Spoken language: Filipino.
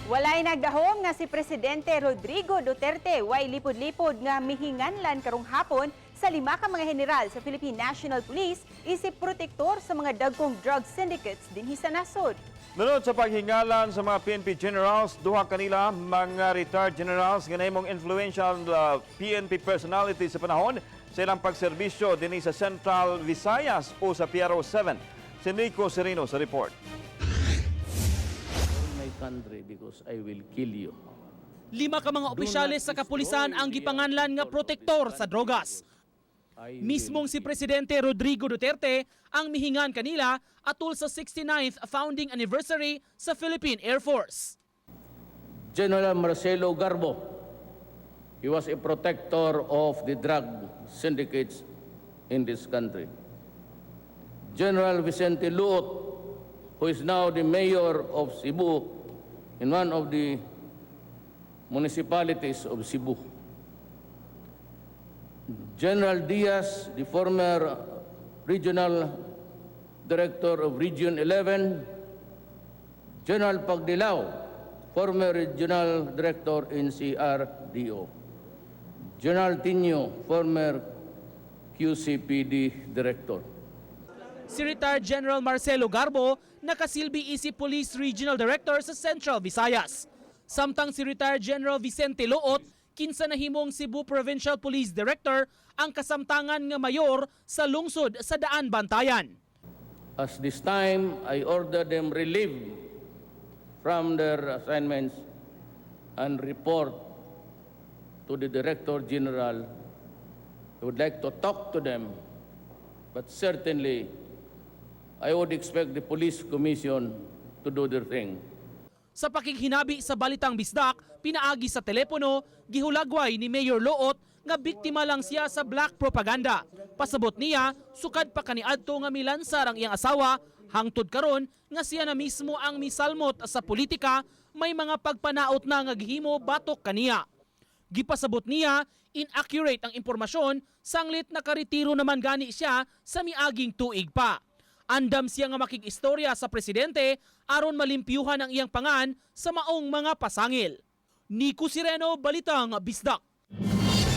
Walay nagdahom nga si Presidente Rodrigo Duterte way lipod-lipod nga mihinganlan karong hapon sa 5 ka mga general sa Philippine National Police isip protektor sa mga dagkong drug syndicates dinhi sa nasod. Nunod sa paghingalan sa mga PNP generals, duha kanila mga retired generals nga nahimong influential PNP personality sa panahon sa ilang pagserbisyo dinhi sa Central Visayas o sa PRO 7. Si Nico Sereno sa report. Country because I will kill you. 5 ka mga opisyalis sa kapulisan ang gipanganlan nga protektor sa drogas. Mismong si Presidente Rodrigo Duterte ang mihingan kanila atol sa 69th founding anniversary sa Philippine Air Force. General Marcelo Garbo, he was a protector of the drug syndicates in this country. General Vicente Luot, who is now the mayor of Cebu, in one of the municipalities of Cebu. General Diaz, the former regional director of Region 11. General Pagdilao, former regional director in CRDO. General Tino, former QCPD director. Si retired General Marcelo Garbo nakasilbi isip Police Regional Director sa Central Visayas. Samtang si retired General Vicente Loot, kinsa nahimong Cebu Provincial Police Director ang kasamtangan nga mayor sa lungsod sa Daan Bantayan. As this time, I order them relieved from their assignments and report to the Director General. I would like to talk to them, but certainly I would expect the Police Commission to do their thing. Sa pakighinabi sa Balitang Bisdak, pinaagi sa telepono, gihulagway ni Mayor Loot nga biktima lang siya sa black propaganda. Pasabot niya, sukad pa kaniadto nga milansar ang iyang asawa, hangtod karon nga siya na mismo ang misalmot sa politika, may mga pagpanaot na nga gihimo batok kaniya. Gipasabot niya, inaccurate ang impormasyon, sanglit nakaretiro naman gani siya sa miaging tuig pa. Andam siya nga makig-istorya sa presidente aron malimpyuhan ang iyang pangan sa maong mga pasangil. Nico Sereno, Balitang Bisdak.